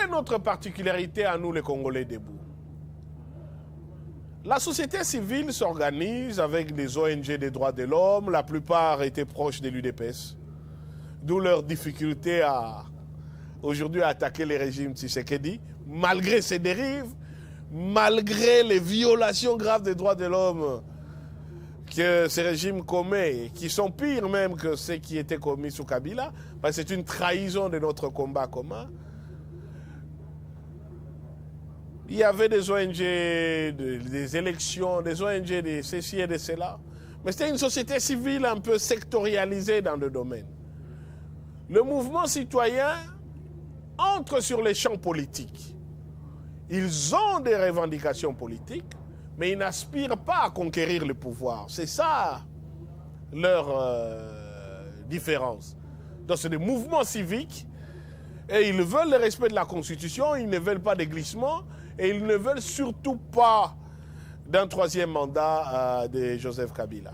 est notre particularité à nous, les Congolais debout? La société civile s'organise avec des ONG des droits de l'homme, la plupart étaient proches de l'UDPS, d'où leur difficulté à aujourd'hui attaquer les régimes Tshisekedi, malgré ses dérives, malgré les violations graves des droits de l'homme que ces régimes commettent, qui sont pires même que ceux qui étaient commis sous Kabila, parce que c'est une trahison de notre combat commun. Il y avait des ONG, des élections, des ONG, de ceci et de cela. Mais c'était une société civile un peu sectorialisée dans le domaine. Le mouvement citoyen entre sur les champs politiques. Ils ont des revendications politiques, mais ils n'aspirent pas à conquérir le pouvoir. C'est ça leur différence. Donc c'est des mouvements civiques et ils veulent le respect de la Constitution, ils ne veulent pas de glissement et ils ne veulent surtout pas d'un troisième mandat de Joseph Kabila.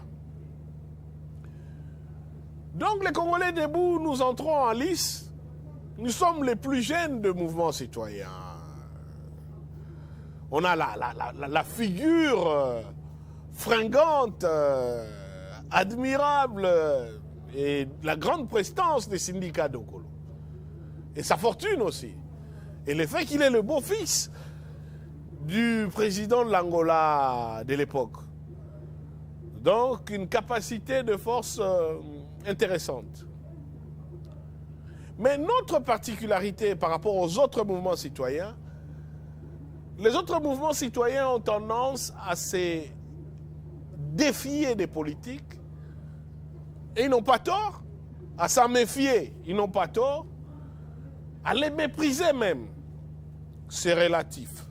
Donc les Congolais debout, nous entrons en lice. Nous sommes les plus jeunes de mouvements citoyens. On a la figure fringante, admirable et la grande prestance des syndicats d'Okolo. Et sa fortune aussi. Et le fait qu'il est le beau-fils du président de l'Angola de l'époque. Donc une capacité de force intéressante. Mais notre particularité par rapport aux autres mouvements citoyens, les autres mouvements citoyens ont tendance à se défier des politiques et ils n'ont pas tort, à s'en méfier, ils n'ont pas tort, à les mépriser même. C'est relatif.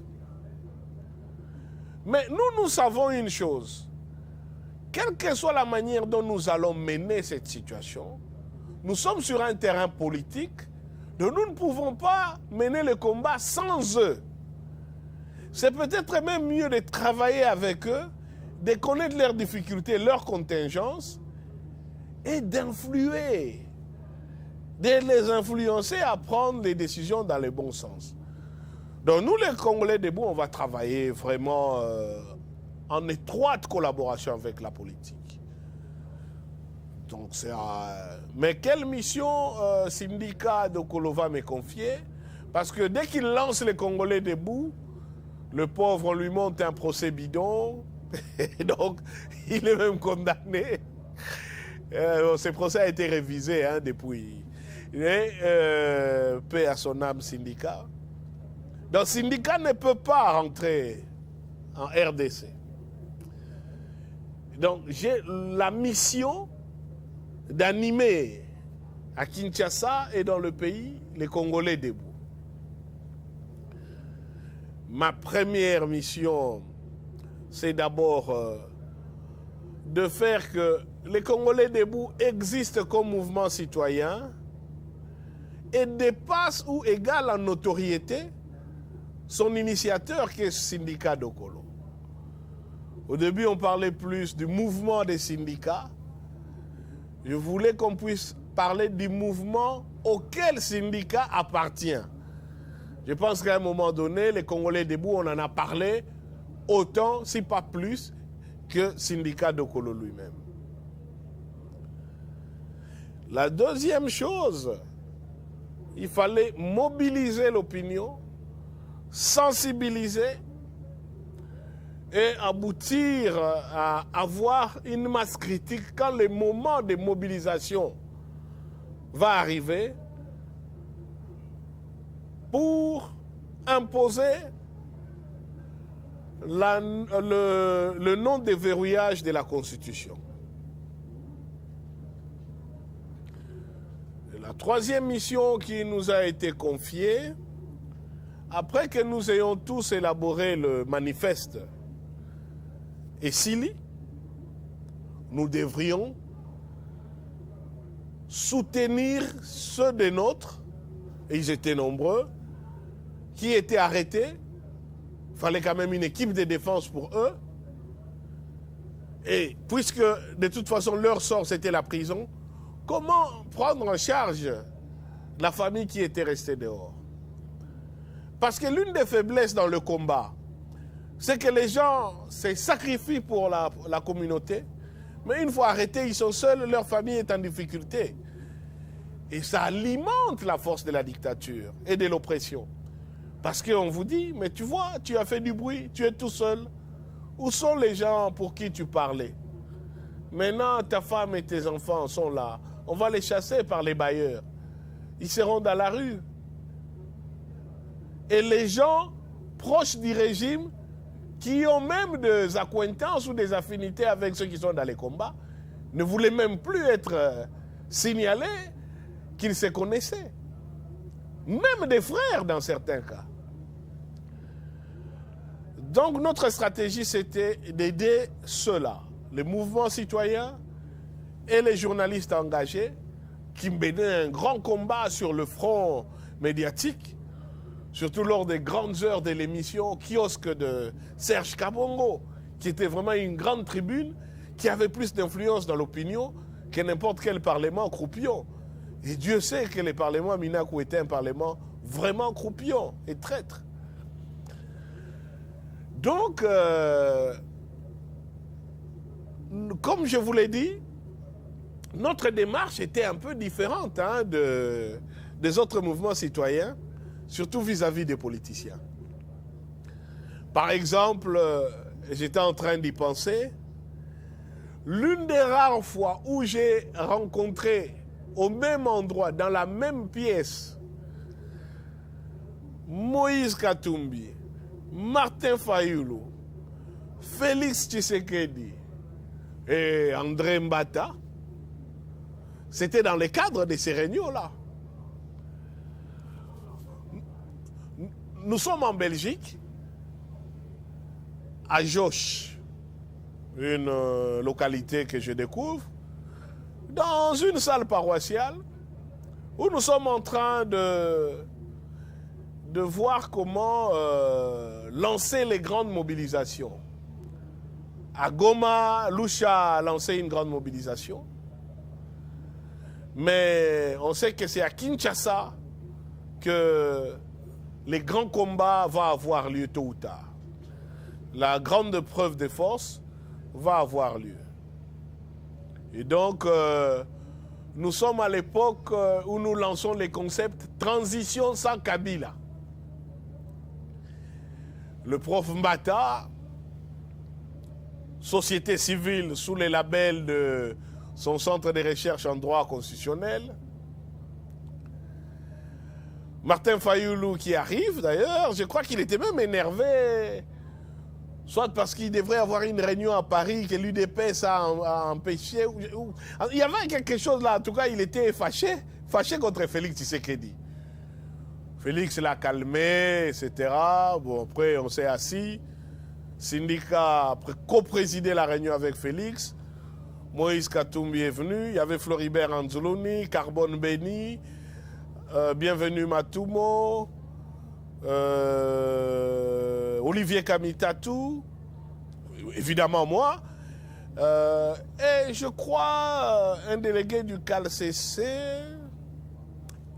Mais nous savons une chose, quelle que soit la manière dont nous allons mener cette situation, nous sommes sur un terrain politique, donc nous ne pouvons pas mener le combat sans eux. C'est peut-être même mieux de travailler avec eux, de connaître leurs difficultés, leurs contingences, et d'influer, de les influencer à prendre les décisions dans le bon sens. Donc nous, les Congolais debout, on va travailler vraiment en étroite collaboration avec la politique. Donc mais quelle mission syndicat d'Okolo va me confier? Parce que dès qu'il lance les Congolais debout, le pauvre, on lui monte un procès bidon, et donc il est même condamné. Ce procès a été révisé depuis. Et paix à son âme syndicat. Donc syndicat ne peut pas rentrer en RDC. Donc j'ai la mission d'animer à Kinshasa et dans le pays les Congolais debout. Ma première mission, c'est d'abord de faire que les Congolais debout existent comme mouvement citoyen et dépassent ou égalent en notoriété son initiateur qui est le syndicat d'Okolo. Au début, on parlait plus du mouvement des syndicats. Je voulais qu'on puisse parler du mouvement auquel le syndicat appartient. Je pense qu'à un moment donné, les Congolais debout, on en a parlé autant, si pas plus, que le syndicat d'Okolo lui-même. La deuxième chose, il fallait mobiliser l'opinion, sensibiliser et aboutir à avoir une masse critique quand le moment de mobilisation va arriver pour imposer le non-déverrouillage de la Constitution. Et la troisième mission qui nous a été confiée, après que nous ayons tous élaboré le manifeste et Sili, nous devrions soutenir ceux des nôtres, et ils étaient nombreux, qui étaient arrêtés. Il fallait quand même une équipe de défense pour eux. Et puisque de toute façon leur sort c'était la prison, comment prendre en charge la famille qui était restée dehors? Parce que l'une des faiblesses dans le combat, c'est que les gens se sacrifient pour la communauté, mais une fois arrêtés, ils sont seuls, leur famille est en difficulté. Et ça alimente la force de la dictature et de l'oppression. Parce qu'on vous dit, mais tu vois, tu as fait du bruit, tu es tout seul. Où sont les gens pour qui tu parlais? Maintenant, ta femme et tes enfants sont là. On va les chasser par les bailleurs. Ils seront dans la rue. Et les gens proches du régime, qui ont même des accointances ou des affinités avec ceux qui sont dans les combats, ne voulaient même plus être signalés qu'ils se connaissaient. Même des frères dans certains cas. Donc notre stratégie, c'était d'aider ceux-là, les mouvements citoyens et les journalistes engagés, qui menaient un grand combat sur le front médiatique, surtout lors des grandes heures de l'émission Kiosque de Serge Kabongo, qui était vraiment une grande tribune, qui avait plus d'influence dans l'opinion que n'importe quel parlement croupion. Et Dieu sait que le parlement Minakou était un parlement vraiment croupion et traître. Donc, comme je vous l'ai dit, notre démarche était un peu différente des autres mouvements citoyens, surtout vis-à-vis des politiciens. Par exemple, j'étais en train d'y penser, l'une des rares fois où j'ai rencontré au même endroit, dans la même pièce, Moïse Katumbi, Martin Fayulu, Félix Tshisekedi et André Mbata, c'était dans le cadre de ces réunions-là. Nous sommes en Belgique, à Joche, une localité que je découvre, dans une salle paroissiale où nous sommes en train de voir comment lancer les grandes mobilisations. À Goma, Lucha a lancé une grande mobilisation. Mais on sait que c'est à Kinshasa que les grands combats vont avoir lieu tôt ou tard. La grande preuve de force va avoir lieu. Et donc, nous sommes à l'époque où nous lançons les concepts transition sans Kabila. Le prof Mbata, société civile sous les labels de son centre de recherche en droit constitutionnel. Martin Fayulu qui arrive d'ailleurs, je crois qu'il était même énervé, soit parce qu'il devrait avoir une réunion à Paris que l'UDPS a empêché. Il y avait quelque chose là, en tout cas il était fâché contre Félix Tshisekedi. Félix l'a calmé, etc. Bon, après, on s'est assis. Syndicat a co-présidé la réunion avec Félix. Moïse Katumbi est venu. Il y avait Floribert Anzuluni, Carbone Beni, Bienvenue Matumo, Olivier Kamitatou, évidemment moi. Et je crois un délégué du CALCC.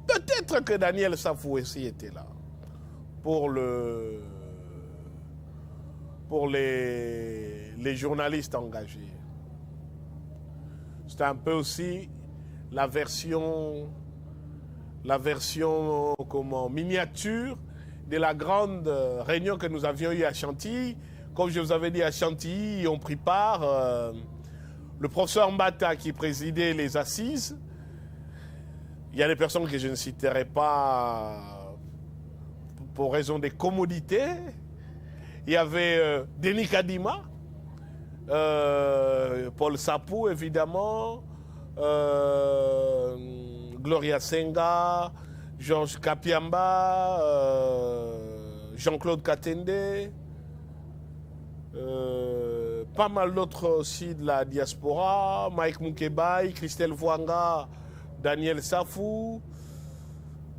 Peut-être que Daniel Safou aussi était là pour les journalistes engagés. C'était un peu aussi la version miniature de la grande réunion que nous avions eue à Chantilly. Comme je vous avais dit, à Chantilly, ont pris part le professeur Mbata qui présidait les assises. Il y a des personnes que je ne citerai pas pour raison de commodité. Il y avait Denis Kadima, Paul Sapou évidemment, Gloria Senga, Georges Kapiamba, Jean-Claude Katende, pas mal d'autres aussi de la diaspora, Mike Moukebaï, Christelle Vouanga, Daniel Safou.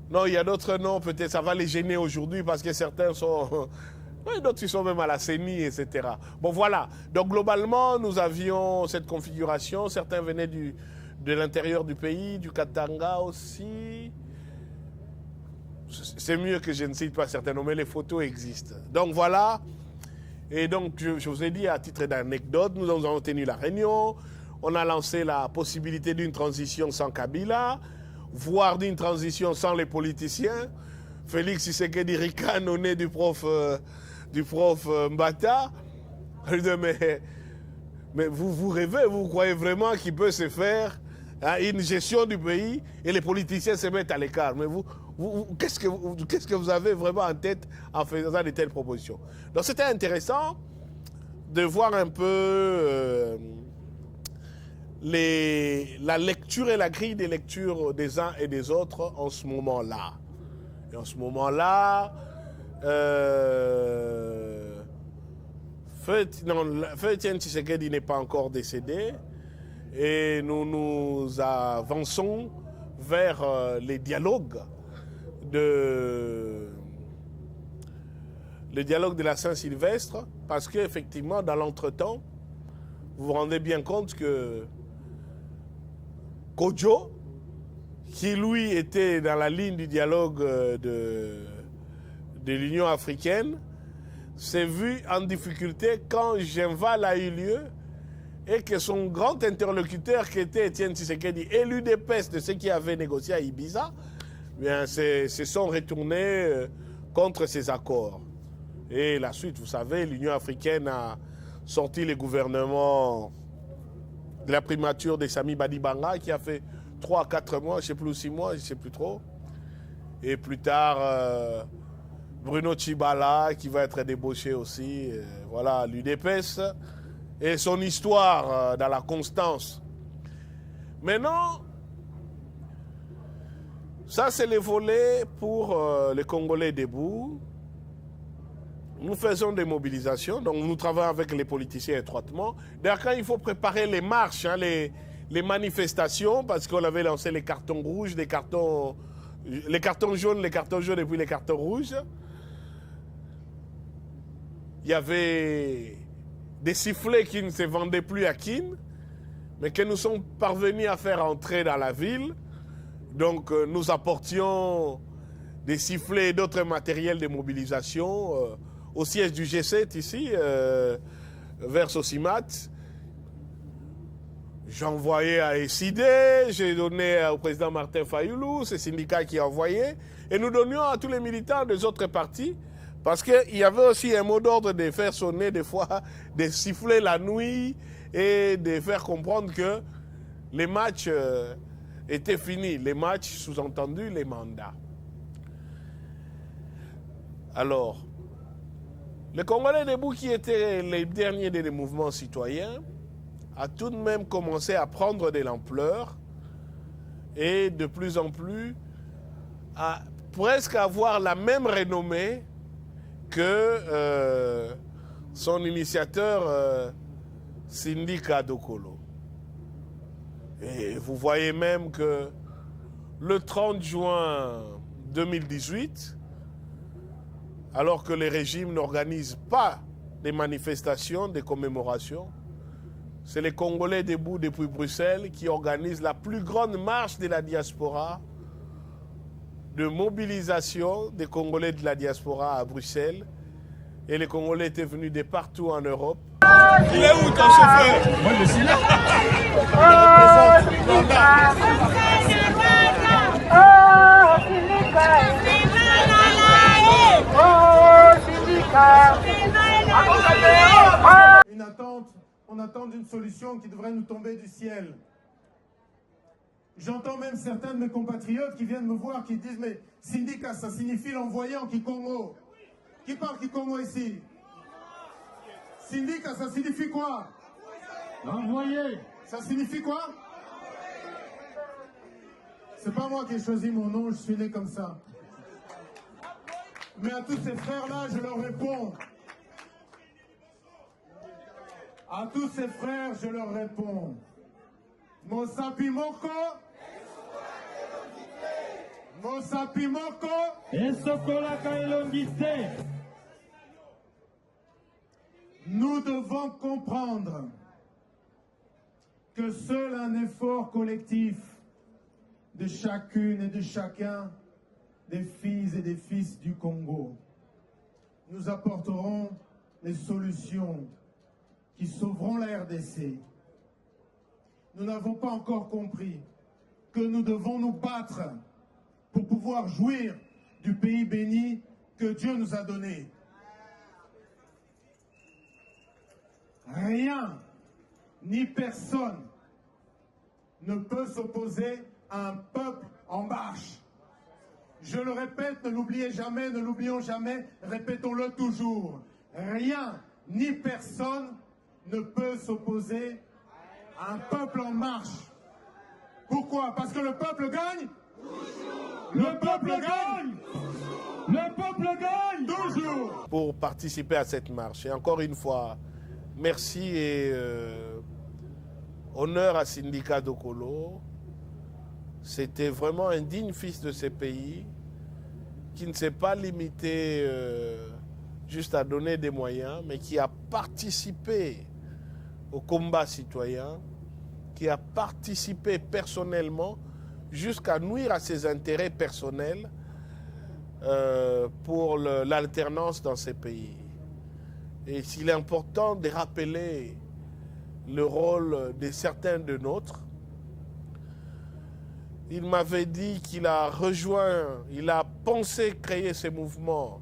Non, il y a d'autres noms, peut-être ça va les gêner aujourd'hui parce que certains sont... Oui, d'autres ils sont même à la CENI, etc. Bon, voilà. Donc, globalement, nous avions cette configuration. Certains venaient de l'intérieur du pays, du Katanga aussi. c'est mieux que je ne cite pas certains noms, mais les photos existent. Donc voilà. Et donc, je vous ai dit, à titre d'anecdote, nous avons tenu la réunion. On a lancé la possibilité d'une transition sans Kabila, voire d'une transition sans les politiciens. Félix Tshisekedi ricane au nez du prof Mbata. Je dis, mais vous rêvez, vous croyez vraiment qu'il peut se faire une gestion du pays et les politiciens se mettent à l'écart. Mais qu'est-ce que vous avez vraiment en tête en faisant de telles propositions? Donc c'était intéressant de voir un peu la lecture et la grille des lectures des uns et des autres en ce moment-là. Et en ce moment-là, Etienne Tshisekedi n'est pas encore décédé et nous avançons vers les dialogues de la Saint-Sylvestre, parce qu'effectivement, dans l'entretemps, vous vous rendez bien compte que Kodjo, qui lui était dans la ligne du dialogue de l'Union africaine, s'est vu en difficulté quand Genval a eu lieu et que son grand interlocuteur, qui était Etienne Tshisekedi, et l'UDPS de ceux qui avaient négocié à Ibiza, bien, se sont retournés contre ces accords. Et la suite, vous savez, l'Union africaine a sorti les gouvernements de la primature de Sami Badibanga, qui a fait 3 à 4 mois, je ne sais plus, 6 mois, je ne sais plus trop. Et plus tard, Bruno Tshibala, qui va être débauché aussi. Voilà, l'UDPS et son histoire dans la constance. Maintenant, ça c'est les volets pour les Congolais debout. Nous faisons des mobilisations, donc nous travaillons avec les politiciens étroitement. D'ailleurs, quand il faut préparer les marches, les manifestations, parce qu'on avait lancé les cartons rouges, les cartons jaunes et puis les cartons rouges, il y avait des sifflets qui ne se vendaient plus à Kin, mais que nous sommes parvenus à faire entrer dans la ville. Donc nous apportions des sifflets et d'autres matériels de mobilisation au siège du G7 ici, vers Sosimat. J'ai envoyé à SID, j'ai donné au président Martin Fayoulou, c'est le syndicat qui a envoyé, et nous donnions à tous les militants des autres partis, parce qu'il y avait aussi un mot d'ordre de faire sonner des fois, de siffler la nuit et de faire comprendre que les matchs étaient finis. Les matchs, sous-entendu, les mandats. Alors, les Congolais debout, qui étaient les derniers des mouvements citoyens, a tout de même commencé à prendre de l'ampleur et de plus en plus à presque avoir la même renommée que son initiateur Sindi Kadokolo. Et vous voyez même que le 30 juin 2018, alors que les régimes n'organisent pas des manifestations, des commémorations, c'est les Congolais debout depuis Bruxelles qui organisent la plus grande marche de la diaspora, de mobilisation des Congolais de la diaspora à Bruxelles. Et les Congolais étaient venus de partout en Europe. Il est où ton chauffeur? Moi je suis là. Une attente, on attend une solution qui devrait nous tomber du ciel. J'entends même certains de mes compatriotes qui viennent me voir, qui disent, mais syndicat, ça signifie l'envoyé en Kikongo. Qui parle Kikongo ici? Syndicat, ça signifie quoi? L'envoyé. Ça signifie quoi? C'est pas moi qui ai choisi mon nom, je suis né comme ça. Mais à tous ces frères-là, je leur réponds. À tous ces frères, je leur réponds. Mosapi Moko. Mosapi Moko. Nous devons comprendre que seul un effort collectif de chacune et de chacun, des filles et des fils du Congo. Nous apporterons les solutions qui sauveront la RDC. Nous n'avons pas encore compris que nous devons nous battre pour pouvoir jouir du pays béni que Dieu nous a donné. Rien ni personne ne peut s'opposer à un peuple en marche. Je le répète, ne l'oubliez jamais, ne l'oublions jamais, répétons-le toujours. Rien ni personne ne peut s'opposer à un peuple en marche. Pourquoi? Parce que le peuple gagne. Le peuple gagne. Le peuple gagne toujours. Pour participer à cette marche. Et encore une fois, merci et honneur à Sindika Dokolo. C'était vraiment un digne fils de ces pays qui ne s'est pas limité juste à donner des moyens, mais qui a participé au combat citoyen, qui a participé personnellement jusqu'à nuire à ses intérêts personnels pour l'alternance dans ces pays. Et s'il est important de rappeler le rôle de certains de nôtres, il m'avait dit qu'il a rejoint, il a pensé créer ces mouvements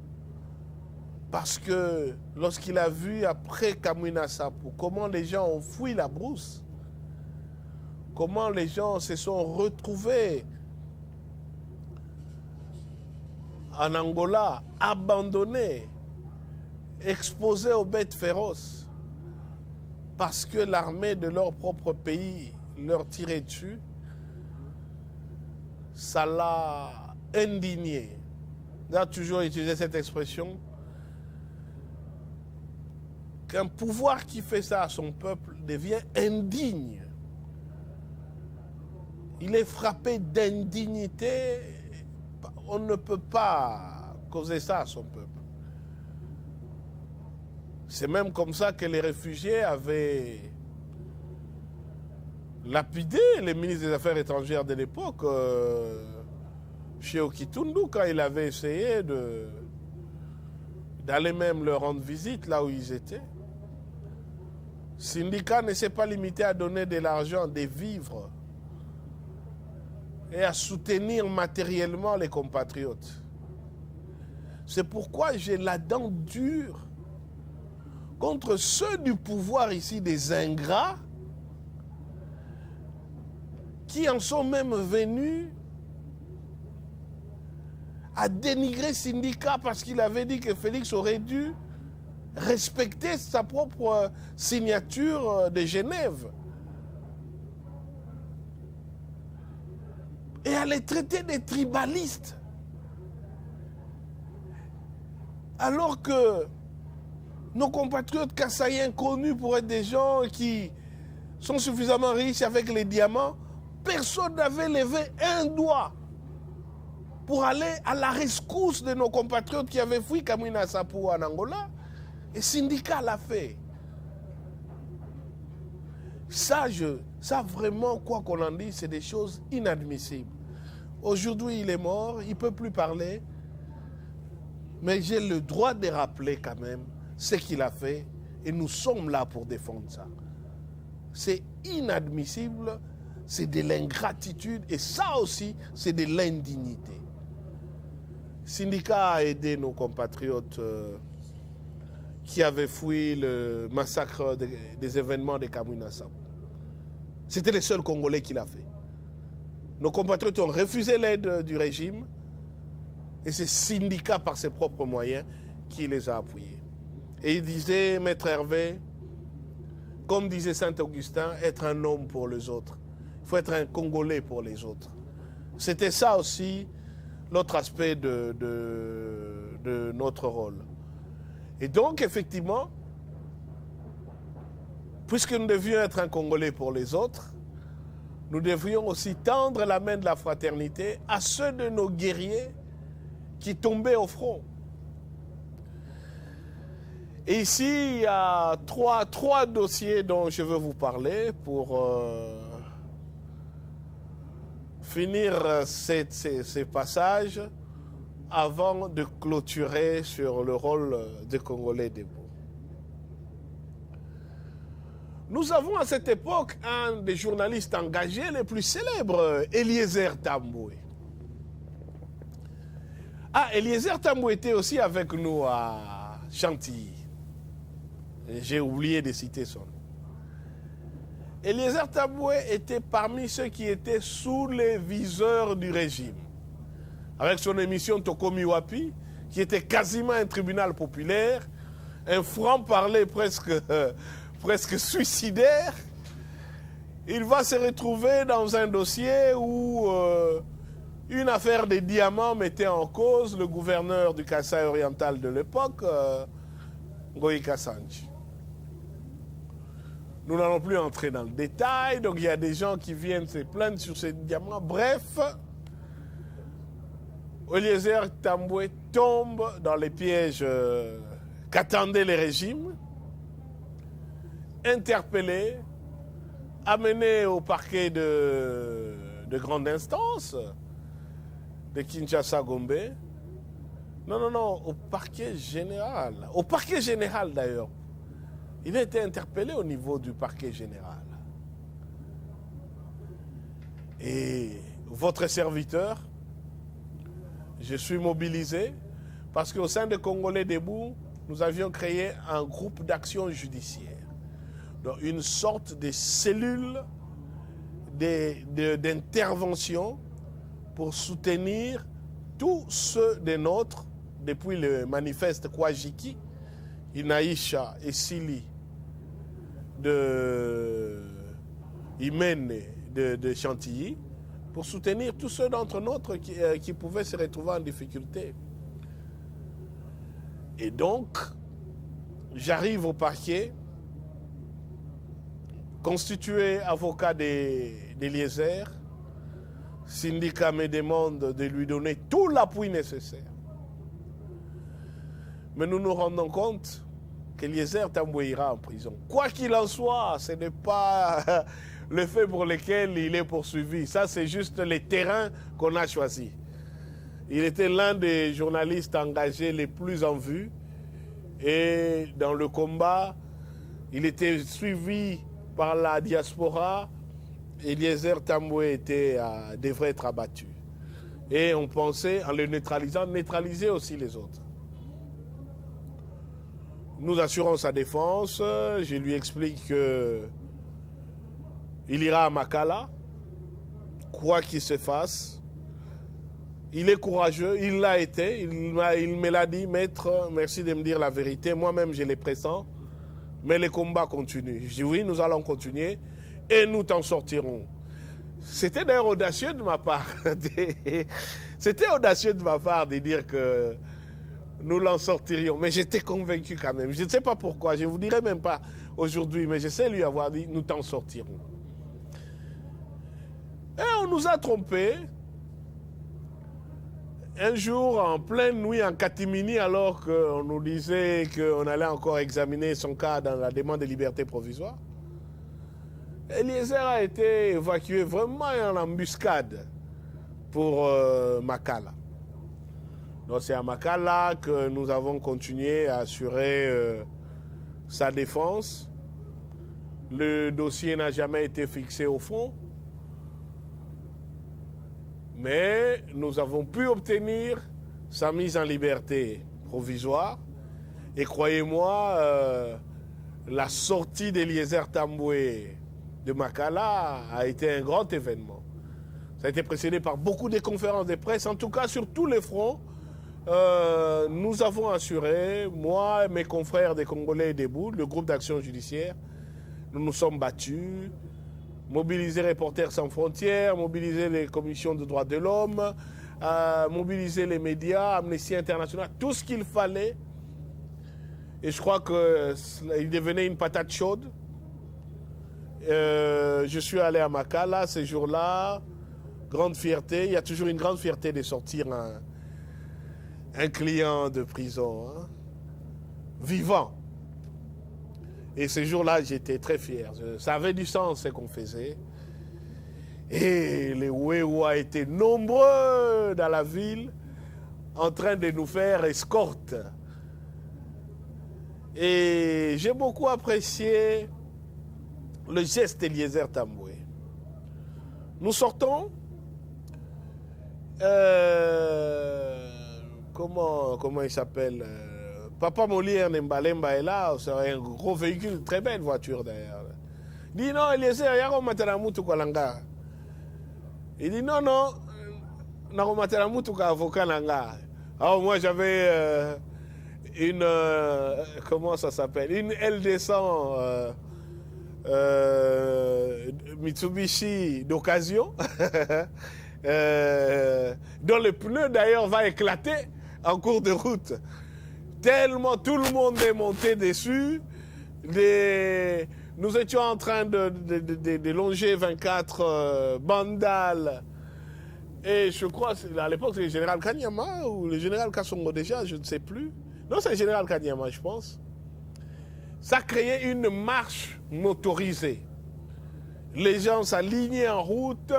parce que lorsqu'il a vu après Kamwina Nsapu comment les gens ont fui la brousse, comment les gens se sont retrouvés en Angola, abandonnés, exposés aux bêtes féroces, parce que l'armée de leur propre pays leur tirait dessus, ça l'a indigné. Il a toujours utilisé cette expression, qu'un pouvoir qui fait ça à son peuple devient indigne. Il est frappé d'indignité. On ne peut pas causer ça à son peuple. C'est même comme ça que les réfugiés avaient lapidé les ministres des Affaires étrangères de l'époque, chez Okitundu, quand il avait essayé d'aller même leur rendre visite là où ils étaient. Sindika ne s'est pas limité à donner de l'argent, des vivres et à soutenir matériellement les compatriotes. C'est pourquoi j'ai la dent dure contre ceux du pouvoir ici, des ingrats, qui en sont même venus à dénigrer Sindika parce qu'il avait dit que Félix aurait dû respecter sa propre signature de Genève. Et à les traiter des tribalistes. Alors que nos compatriotes kassaïens connus pour être des gens qui sont suffisamment riches avec les diamants, personne n'avait levé un doigt pour aller à la rescousse de nos compatriotes qui avaient fui Kamwina Nsapu en Angola. Et Sindika l'a fait. Ça vraiment, quoi qu'on en dise, c'est des choses inadmissibles. Aujourd'hui, il est mort, il ne peut plus parler. Mais j'ai le droit de rappeler quand même ce qu'il a fait. Et nous sommes là pour défendre ça. C'est inadmissible, c'est de l'ingratitude. Et ça aussi, c'est de l'indignité. Sindika a aidé nos compatriotes qui avaient fui le massacre des événements de Kamwina Nsapu. C'était les seuls Congolais qui l'a fait. Nos compatriotes ont refusé l'aide du régime et c'est Sindika, par ses propres moyens, qui les a appuyés. Et il disait, Maître Hervé, comme disait Saint-Augustin, être un homme pour les autres. Il faut être un Congolais pour les autres. C'était ça aussi l'autre aspect de notre rôle. Et donc, effectivement, puisque nous devions être un Congolais pour les autres, nous devions aussi tendre la main de la fraternité à ceux de nos guerriers qui tombaient au front. Et ici, il y a trois dossiers dont je veux vous parler pour finir ces passages avant de clôturer sur le rôle des Congolais debout. Nous avons à cette époque un des journalistes engagés les plus célèbres, Eliezer Tambwe. Ah, Eliezer Tambwe était aussi avec nous à Chantilly. J'ai oublié de citer son nom. Eliezer Tambwe était parmi ceux qui étaient sous les viseurs du régime. Avec son émission Tokomi Wapi, qui était quasiment un tribunal populaire, un franc-parler presque suicidaire, il va se retrouver dans un dossier où une affaire des diamants mettait en cause le gouverneur du Kasaï oriental de l'époque, Ngoï Kassanji. Nous n'allons plus entrer dans le détail, donc il y a des gens qui viennent se plaindre sur ces diamants. Bref, Eliezer Tambwe tombe dans les pièges qu'attendaient les régimes, interpellé, amené au parquet de grande instance de Kinshasa-Gombe. Non, au parquet général. Au parquet général d'ailleurs. Il a été interpellé au niveau du parquet général. Et votre serviteur, je suis mobilisé parce qu'au sein de Congolais Debout, nous avions créé un groupe d'action judiciaire. Donc une sorte de cellule d'intervention pour soutenir tous ceux des nôtres, depuis le manifeste Kouajiki, Inaïcha et Sili de Imene de Chantilly, pour soutenir tous ceux d'entre nôtres qui pouvaient se retrouver en difficulté. Et donc, j'arrive au parquet, constitué avocat d'Eliezer. Syndicat me demande de lui donner tout l'appui nécessaire. Mais nous nous rendons compte qu'Eliezer Tambwe ira en prison. Quoi qu'il en soit, ce n'est pas le fait pour lequel il est poursuivi. Ça, c'est juste les terrains qu'on a choisis. Il était l'un des journalistes engagés les plus en vue. Et dans le combat, il était suivi par la diaspora. Eliezer Tambwe devrait être abattu. Et on pensait, en le neutralisant, neutraliser aussi les autres. Nous assurons sa défense. Je lui explique qu'il ira à Makala, quoi qu'il se fasse. Il est courageux, il l'a été. Il me l'a dit, maître, merci de me dire la vérité. Moi-même, je les pressens. Mais les combats continuent. Je dis oui, nous allons continuer et nous t'en sortirons. C'était d'ailleurs audacieux de ma part. C'était audacieux de ma part de dire que nous l'en sortirions. Mais j'étais convaincu quand même. Je ne sais pas pourquoi. Je ne vous dirai même pas aujourd'hui. Mais je sais lui avoir dit, nous t'en sortirons. Et on nous a trompés. Un jour, en pleine nuit, en catimini, alors qu'on nous disait qu'on allait encore examiner son cas dans la demande de liberté provisoire, Eliezer a été évacué vraiment en embuscade pour Makala. Donc c'est à Makala que nous avons continué à assurer sa défense. Le dossier n'a jamais été fixé au fond. Mais nous avons pu obtenir sa mise en liberté provisoire. Et croyez-moi, la sortie d'Eliezer Tambwe de Makala a été un grand événement. Ça a été précédé par beaucoup de conférences de presse. En tout cas, sur tous les fronts, nous avons assuré, moi et mes confrères des Congolais Debout, le groupe d'action judiciaire, nous nous sommes battus. Mobiliser Reporters sans frontières, mobiliser les commissions de droits de l'homme, mobiliser les médias, Amnesty International, tout ce qu'il fallait. Et je crois qu'il devenait une patate chaude. Je suis allé à Makala ces jours-là, grande fierté. Il y a toujours une grande fierté de sortir un client de prison, hein, vivant. Et ce jour-là, j'étais très fier. Ça avait du sens ce qu'on faisait. Et les Wewa étaient nombreux dans la ville. en train de nous faire escorte. Et j'ai beaucoup apprécié le geste d'Eliezer Tamboué. Nous sortons. Comment il s'appelle Papa Molière Nembalemba est là. C'est un gros véhicule, très belle voiture d'ailleurs. Il dit non, Eliezer, il y a un materamutu Kolanga. Il dit non, non, avocat Nanga. Alors moi j'avais une, comment ça s'appelle, une L200 Mitsubishi d'occasion, dont le pneu d'ailleurs va éclater en cours de route. Tellement tout le monde est monté dessus. Nous étions en train de longer 24 bandales. Et je crois, à l'époque, c'est le général Kanyama ou le général Kassongo déjà, je ne sais plus. Non, c'est le général Kanyama, je pense. Ça créait une marche motorisée. Les gens s'alignaient en route,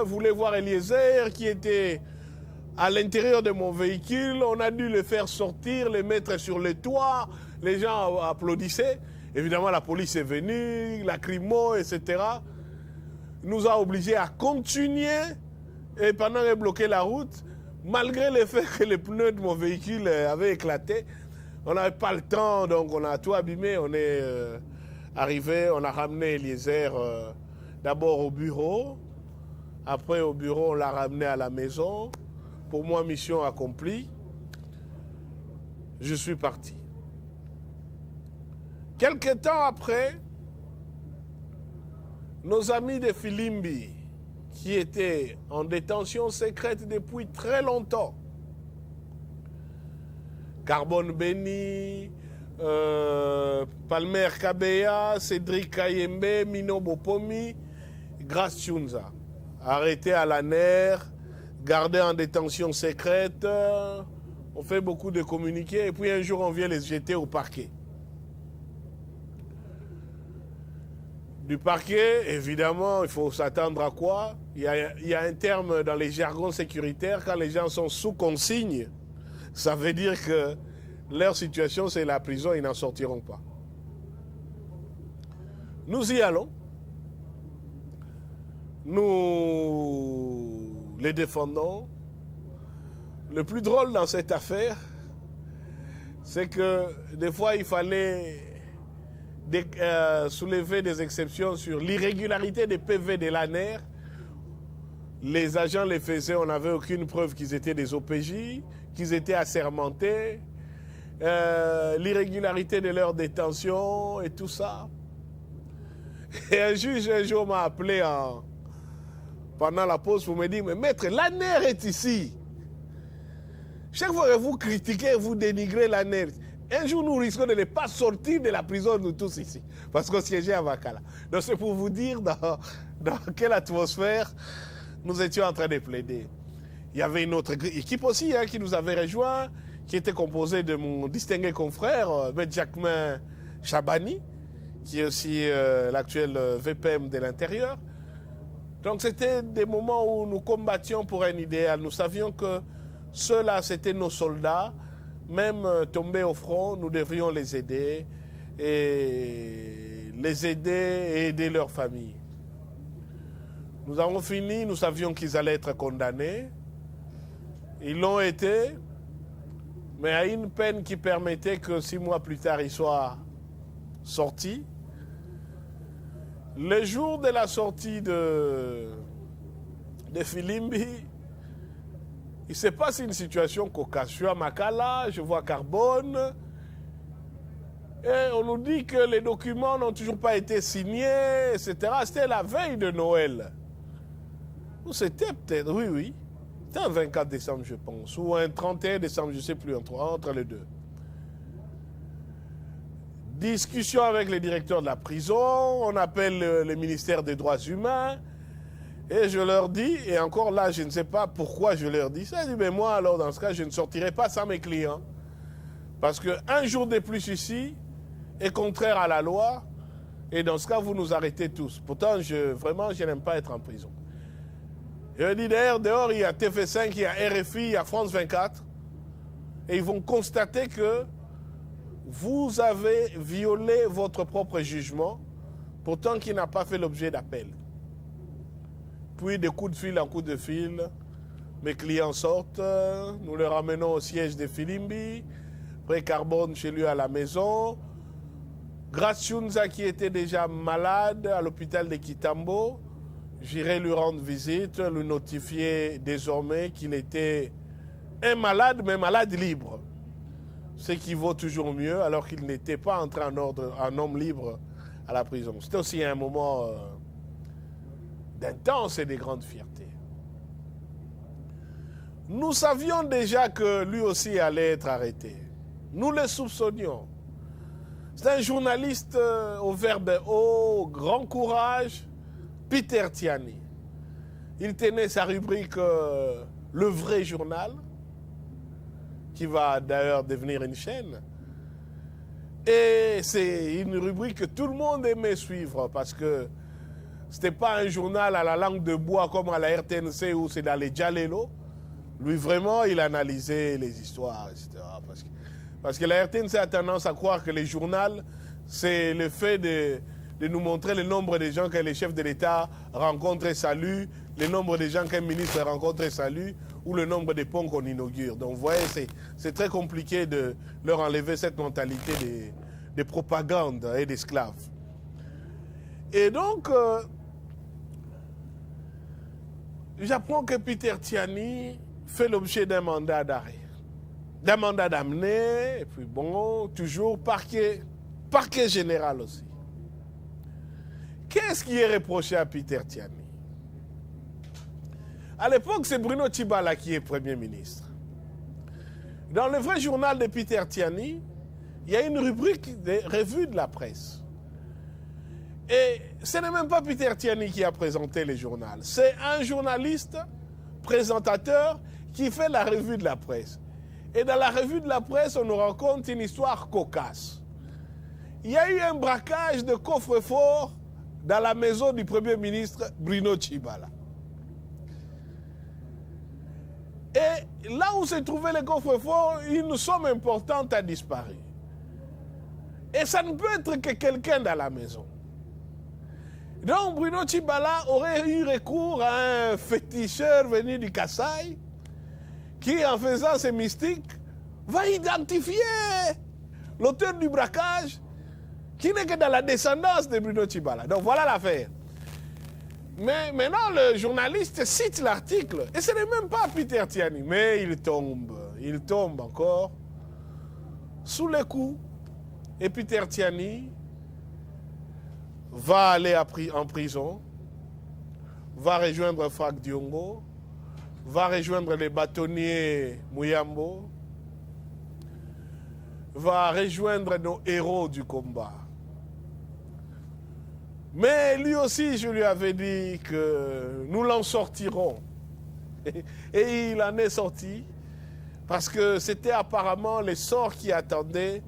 voulaient voir Eliezer qui était à l'intérieur de mon véhicule. On a dû le faire sortir, le mettre sur le toit. Les gens applaudissaient. Évidemment, la police est venue, la crimo, etc. Nous a obligés à continuer. Et pendant qu'on bloquait la route, malgré le fait que les pneus de mon véhicule avaient éclaté, on n'avait pas le temps, donc on a tout abîmé. On est arrivé, on a ramené Eliezer d'abord au bureau. Après, au bureau, on l'a ramené à la maison. Pour moi, mission accomplie. Je suis parti. Quelque temps après, nos amis de Filimbi, qui étaient en détention secrète depuis très longtemps, Carbone Beni, Palmer Kabea, Cédric Kayembe, Mino Bopomi, Grace Chunza, arrêtés à la NER, gardés en détention secrète. On fait beaucoup de communiqués et puis un jour on vient les jeter au parquet. Du parquet, évidemment, il faut s'attendre à quoi? Il y a un terme dans les jargons sécuritaires, quand les gens sont sous consigne, ça veut dire que leur situation, c'est la prison, ils n'en sortiront pas. Nous y allons. Nous les défendons. Le plus drôle dans cette affaire, c'est que des fois, il fallait soulever des exceptions sur l'irrégularité des PV de l'ANER. Les agents les faisaient, on n'avait aucune preuve qu'ils étaient des OPJ, qu'ils étaient assermentés, l'irrégularité de leur détention et tout ça. Et un juge un jour m'a appelé pendant la pause pour me dire, mais maître, l'ANER est ici. Chaque fois que vous critiquez, vous dénigrez l'ANER. Un jour, nous risquons de ne pas sortir de la prison, nous tous ici, parce qu'on siégeait à Vakala. Donc c'est pour vous dire dans quelle atmosphère nous étions en train de plaider. Il y avait une autre équipe aussi qui nous avait rejoint, qui était composée de mon distingué confrère, M. Jacquemin Chabani, qui est aussi l'actuel VPM de l'Intérieur. Donc c'était des moments où nous combattions pour un idéal. Nous savions que ceux-là, c'était nos soldats. Même tombés au front, nous devrions les aider et aider leurs familles. Nous avons fini, nous savions qu'ils allaient être condamnés. Ils l'ont été, mais à une peine qui permettait que 6 mois plus tard, ils soient sortis. Le jour de la sortie de Filimbi, il se passe une situation cocasse. Je suis à Makala, je vois Carbone, et on nous dit que les documents n'ont toujours pas été signés, etc. C'était la veille de Noël. Ou c'était peut-être, oui. C'était un 24 décembre, je pense, ou un 31 décembre, je ne sais plus, entre les deux. Discussion avec le directeur de la prison, on appelle le ministère des Droits humains, et je leur dis, et encore là, je ne sais pas pourquoi je leur dis ça, je dis, mais moi, alors, dans ce cas, je ne sortirai pas sans mes clients. Parce qu'un jour de plus ici est contraire à la loi, et dans ce cas, vous nous arrêtez tous. Pourtant, vraiment, je n'aime pas être en prison. Je dis, d'ailleurs, dehors, il y a TV5, il y a RFI, il y a France 24. et ils vont constater que vous avez violé votre propre jugement, pourtant qui n'a pas fait l'objet d'appel. Puis de coup de fil en coup de fil, mes clients sortent, nous les ramenons au siège de Filimbi, Pré-Carbone chez lui à la maison. Graciunza qui était déjà malade à l'hôpital de Kitambo, j'irai lui rendre visite, lui notifier désormais qu'il était un malade, mais malade libre. Ce qui vaut toujours mieux, alors qu'il n'était pas entré en homme libre à la prison. C'était aussi un moment d'intense et de grande fierté. Nous savions déjà que lui aussi allait être arrêté. Nous le soupçonnions. C'est un journaliste au verbe haut, grand courage, Peter Tiani. Il tenait sa rubrique Le Vrai Journal, qui va d'ailleurs devenir une chaîne. Et c'est une rubrique que tout le monde aimait suivre parce que ce n'était pas un journal à la langue de bois comme à la RTNC où c'est dans les Djalelo. Lui, vraiment, il analysait les histoires, etc. Parce que la RTNC a tendance à croire que les journaux, c'est le fait de nous montrer le nombre de gens que les chefs de l'État rencontrent et saluent, le nombre de gens qu'un ministre rencontre et salue, ou le nombre de ponts qu'on inaugure. Donc, vous voyez, c'est très compliqué de leur enlever cette mentalité de propagande et d'esclaves. Et donc, j'apprends que Peter Tiani fait l'objet d'un mandat d'arrêt, d'un mandat d'amener, et puis bon, toujours parquet général aussi. Qu'est-ce qui est reproché à Peter Tiani? À l'époque, c'est Bruno Tshibala qui est Premier ministre. Dans le vrai journal de Peter Tiani, il y a une rubrique de revue de la presse. Et ce n'est même pas Peter Tiani qui a présenté le journal. C'est un journaliste, présentateur, qui fait la revue de la presse. Et dans la revue de la presse, on nous raconte une histoire cocasse. Il y a eu un braquage de coffre-fort dans la maison du Premier ministre Bruno Tshibala. Et là où se trouvait le coffre-fort, une somme importante a disparu. Et ça ne peut être que quelqu'un dans la maison. Donc Bruno Tshibala aurait eu recours à un féticheur venu du Kasaï qui, en faisant ses mystiques, va identifier l'auteur du braquage qui n'est que dans la descendance de Bruno Tshibala. Donc voilà l'affaire. Mais maintenant, le journaliste cite l'article, et ce n'est même pas Peter Tiani, mais il tombe encore sous les coups. Et Peter Tiani va aller en prison, va rejoindre Franck Diongo, va rejoindre les bâtonniers Muyambo, va rejoindre nos héros du combat. Mais lui aussi, je lui avais dit que nous l'en sortirons. Et il en est sorti parce que c'était apparemment les sorts qui attendaient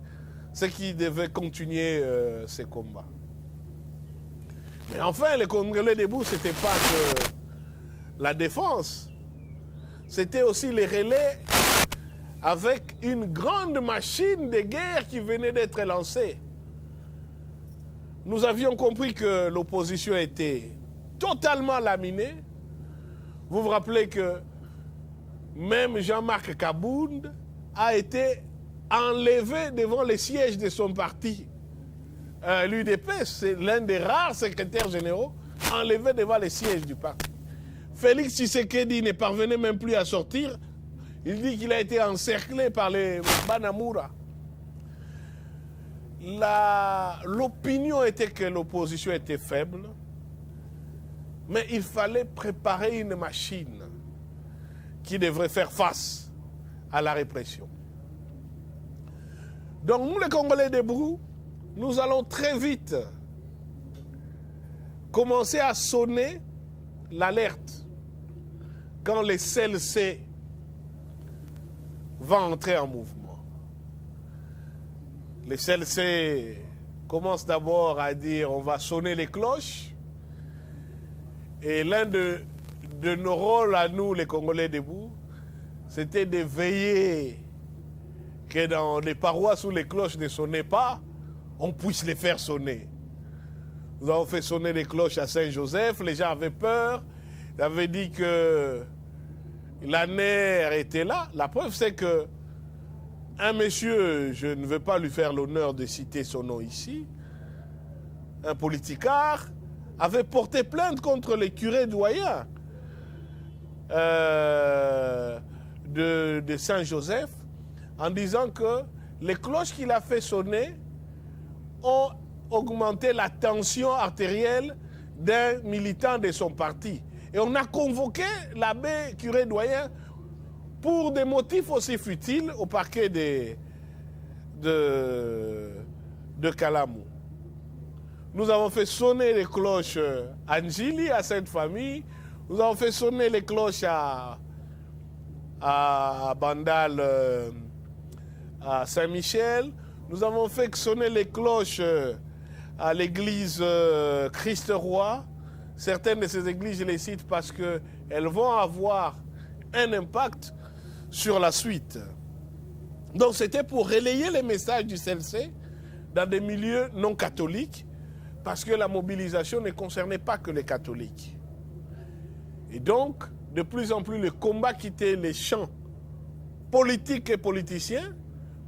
ceux qui devaient continuer ces combats. Mais enfin, les Congolais debout, ce n'était pas que la défense. C'était aussi les relais avec une grande machine de guerre qui venait d'être lancée. Nous avions compris que l'opposition était totalement laminée. Vous vous rappelez que même Jean-Marc Kabound a été enlevé devant les sièges de son parti. L'UDP, c'est l'un des rares secrétaires généraux enlevé devant les sièges du parti. Félix Tshisekedi ne parvenait même plus à sortir. Il dit qu'il a été encerclé par les Banamura. L'opinion était que l'opposition était faible, mais il fallait préparer une machine qui devrait faire face à la répression. Donc nous, les Congolais debout, nous allons très vite commencer à sonner l'alerte quand les CLC vont entrer en mouvement. Les CLC commencent d'abord à dire on va sonner les cloches. Et l'un de nos rôles à nous, les Congolais debout, c'était de veiller que dans les paroisses où les cloches ne sonnaient pas, on puisse les faire sonner. Nous avons fait sonner les cloches à Saint-Joseph, les gens avaient peur, ils avaient dit que la nerf était là. La preuve, c'est que un monsieur, je ne veux pas lui faire l'honneur de citer son nom ici, un politicard, avait porté plainte contre les curés doyens de Saint-Joseph en disant que les cloches qu'il a fait sonner ont augmenté la tension artérielle d'un militant de son parti. Et on a convoqué l'abbé curé doyen pour des motifs aussi futiles au parquet de Kalamou. Nous avons fait sonner les cloches à Njili, à Sainte-Famille. Nous avons fait sonner les cloches à Bandal, à Saint-Michel. Nous avons fait sonner les cloches à l'église Christ-Roi. Certaines de ces églises, je les cite parce qu'elles vont avoir un impact sur la suite. Donc c'était pour relayer les messages du CLC dans des milieux non catholiques, parce que la mobilisation ne concernait pas que les catholiques. Et donc, de plus en plus, le combat quittait les champs politiques et politiciens,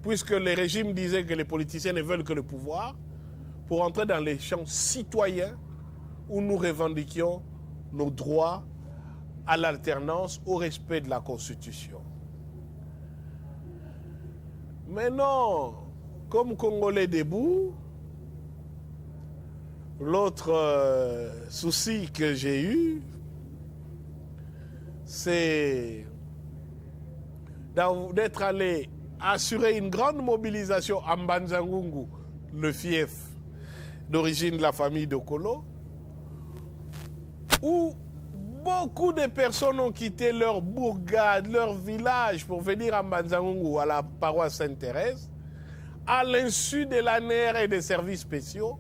puisque les régimes disaient que les politiciens ne veulent que le pouvoir, pour entrer dans les champs citoyens où nous revendiquions nos droits à l'alternance, au respect de la Constitution. Mais non, comme Congolais debout, l'autre souci que j'ai eu, c'est d'être allé assurer une grande mobilisation à Mbanzangungu, le fief d'origine de la famille de Kolo, où beaucoup de personnes ont quitté leur bourgade, leur village pour venir à Mbanzangungu, à la paroisse Sainte-Thérèse, à l'insu de l'ANR et des services spéciaux,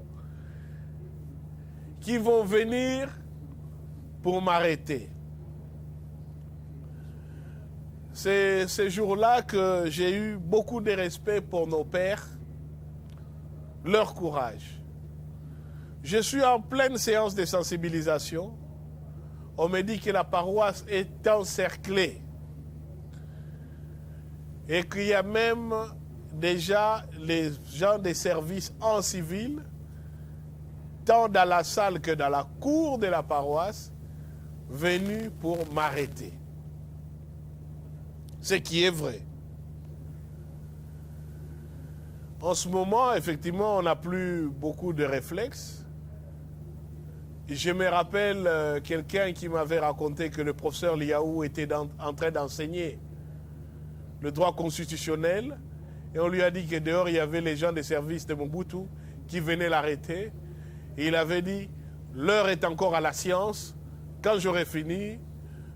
qui vont venir pour m'arrêter. C'est ce jour-là que j'ai eu beaucoup de respect pour nos pères, leur courage. Je suis en pleine séance de sensibilisation. On me dit que la paroisse est encerclée et qu'il y a même déjà les gens des services en civil, tant dans la salle que dans la cour de la paroisse, venus pour m'arrêter. Ce qui est vrai. En ce moment, effectivement, on n'a plus beaucoup de réflexes. Je me rappelle quelqu'un qui m'avait raconté que le professeur Liaou était en train d'enseigner le droit constitutionnel et on lui a dit que dehors, il y avait les gens des services de Mobutu qui venaient l'arrêter. Et il avait dit, l'heure est encore à la science. Quand j'aurai fini,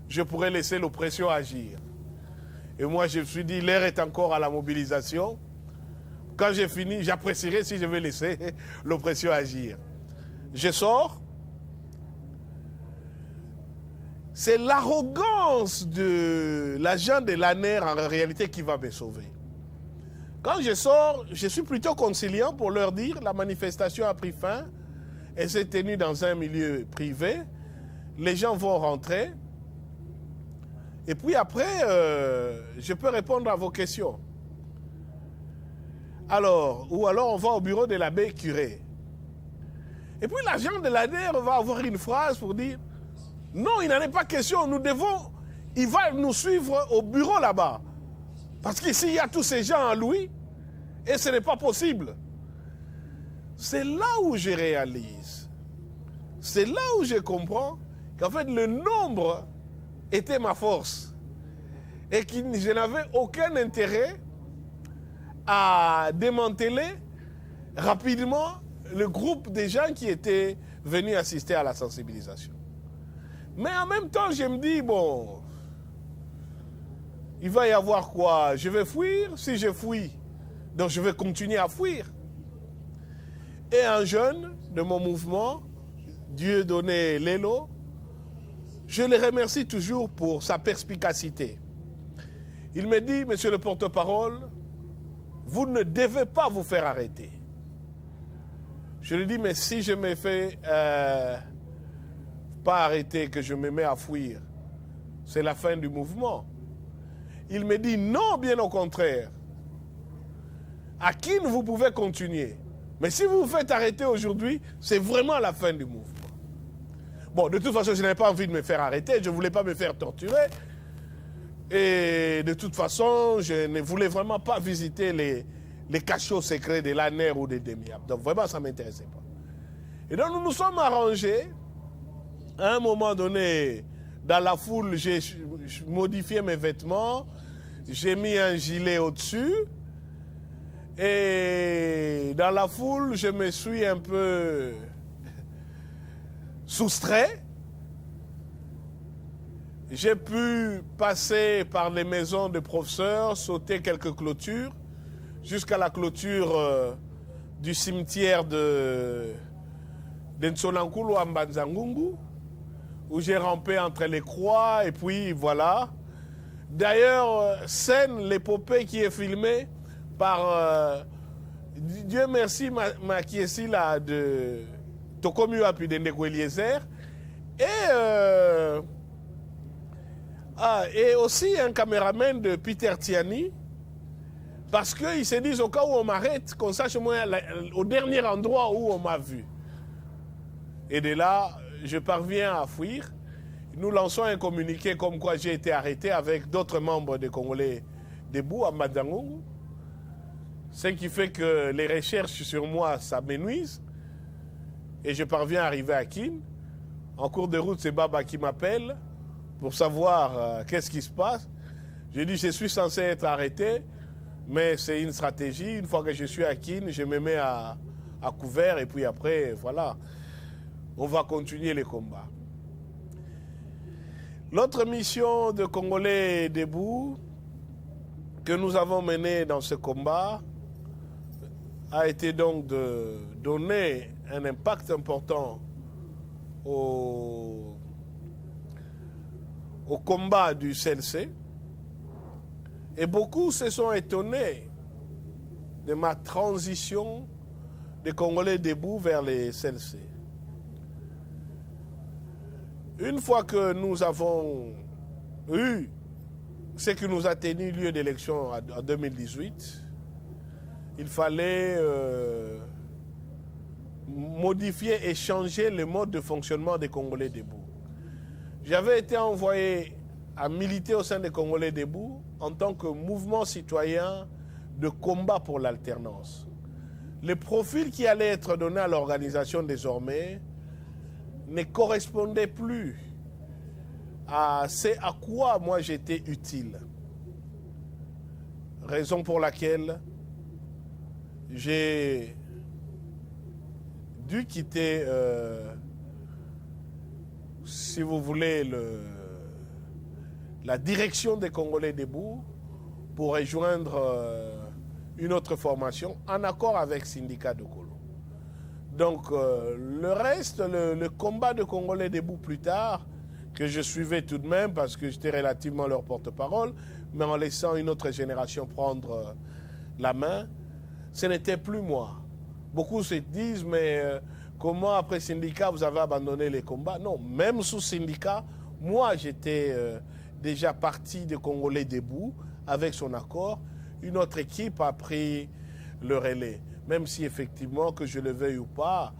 je pourrai laisser l'oppression agir. Et moi, je me suis dit, l'heure est encore à la mobilisation. Quand j'ai fini, j'apprécierai si je vais laisser l'oppression agir. Je sors. C'est l'arrogance de l'agent de l'ANR en réalité qui va me sauver. Quand je sors, je suis plutôt conciliant pour leur dire la manifestation a pris fin. Elle s'est tenue dans un milieu privé. Les gens vont rentrer. Et puis après, je peux répondre à vos questions. Alors, ou alors on va au bureau de l'abbé curé. Et puis l'agent de l'ANR va avoir une phrase pour dire « Non, il n'en est pas question, nous devons... Il va nous suivre au bureau là-bas. Parce qu'ici, il y a tous ces gens à lui et ce n'est pas possible. » C'est là où je réalise. C'est là où je comprends qu'en fait, le nombre était ma force. Et que je n'avais aucun intérêt à démanteler rapidement le groupe de gens qui étaient venus assister à la sensibilisation. Mais en même temps, je me dis, bon, il va y avoir quoi? Je vais fuir. Si je fuis, donc je vais continuer à fuir. Et un jeune de mon mouvement, Dieudonné Lelo, je le remercie toujours pour sa perspicacité. Il me dit, monsieur le porte-parole, vous ne devez pas vous faire arrêter. Je lui dis, mais si je me fais pas arrêter, que je me mets à fuir, c'est la fin du mouvement. Il me dit, non, bien au contraire. À qui vous pouvez continuer. Mais si vous vous faites arrêter aujourd'hui, c'est vraiment la fin du mouvement. Bon, de toute façon, je n'avais pas envie de me faire arrêter, je ne voulais pas me faire torturer. Et de toute façon, je ne voulais vraiment pas visiter les cachots secrets de l'ANER ou des DEMIAP. Donc vraiment, ça ne m'intéressait pas. Et donc, nous nous sommes arrangés. À un moment donné, dans la foule, j'ai modifié mes vêtements. J'ai mis un gilet au-dessus. Et dans la foule, je me suis un peu soustrait. J'ai pu passer par les maisons de professeurs, sauter quelques clôtures, jusqu'à la clôture du cimetière de Ntsolankulu à Mbanzangungu, où j'ai rampé entre les croix, et puis voilà. D'ailleurs, scène, l'épopée qui est filmée par, Dieu merci, ma qui est ici là, de Tokomu Api de Ndeko Eliezer, et aussi un caméraman de Peter Tiani, parce qu'ils se disent au cas où on m'arrête, qu'on sache au moins au dernier endroit où on m'a vu. Et de là, je parviens à fuir. Nous lançons un communiqué comme quoi j'ai été arrêté avec d'autres membres des Congolais debout à Mbanzangungu. Ce qui fait que les recherches sur moi, ça m'énuise. Et je parviens à arriver à Kin. En cours de route, c'est Baba qui m'appelle pour savoir qu'est-ce qui se passe. Je dis, je suis censé être arrêté, mais c'est une stratégie. Une fois que je suis à Kin, je me mets à couvert et puis après, voilà, on va continuer les combats. L'autre mission de Congolais debout que nous avons menée dans ce combat a été donc de donner un impact important au combat du CLC. Et beaucoup se sont étonnés de ma transition des Congolais debout vers les CLC. Une fois que nous avons eu ce qui nous a tenu lieu d'élection en 2018, il fallait modifier et changer le mode de fonctionnement des Congolais debout. J'avais été envoyé à militer au sein des Congolais debout en tant que mouvement citoyen de combat pour l'alternance. Le profil qui allait être donné à l'organisation désormais ne correspondait plus à ce à quoi moi j'étais utile. Raison pour laquelle j'ai dû quitter, si vous voulez, la direction des Congolais debout pour rejoindre une autre formation en accord avec Syndicat de Kolo. Donc le reste, le combat de Congolais debout plus tard, que je suivais tout de même parce que j'étais relativement leur porte-parole, mais en laissant une autre génération prendre la main, ce n'était plus moi. Beaucoup se disent, mais comment après Syndicat vous avez abandonné les combats? Non, même sous Syndicat, moi j'étais déjà parti de Congolais debout avec son accord. Une autre équipe a pris le relais. Même si effectivement, que je le veuille ou pas,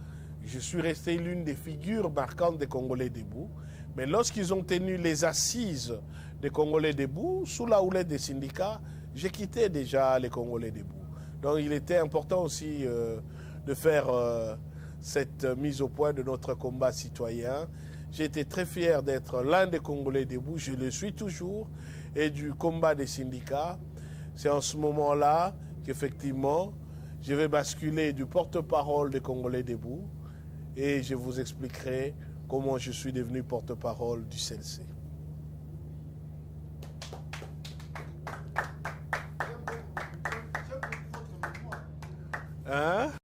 je suis resté l'une des figures marquantes des Congolais debout. Mais lorsqu'ils ont tenu les assises des Congolais debout, sous la houlette des syndicats, j'ai quitté déjà les Congolais debout. Donc il était important aussi de faire cette mise au point de notre combat citoyen. J'ai été très fier d'être l'un des Congolais debout, je le suis toujours, et du combat des syndicats. C'est en ce moment-là qu'effectivement, je vais basculer du porte-parole des Congolais debout et je vous expliquerai comment je suis devenu porte-parole du CLC.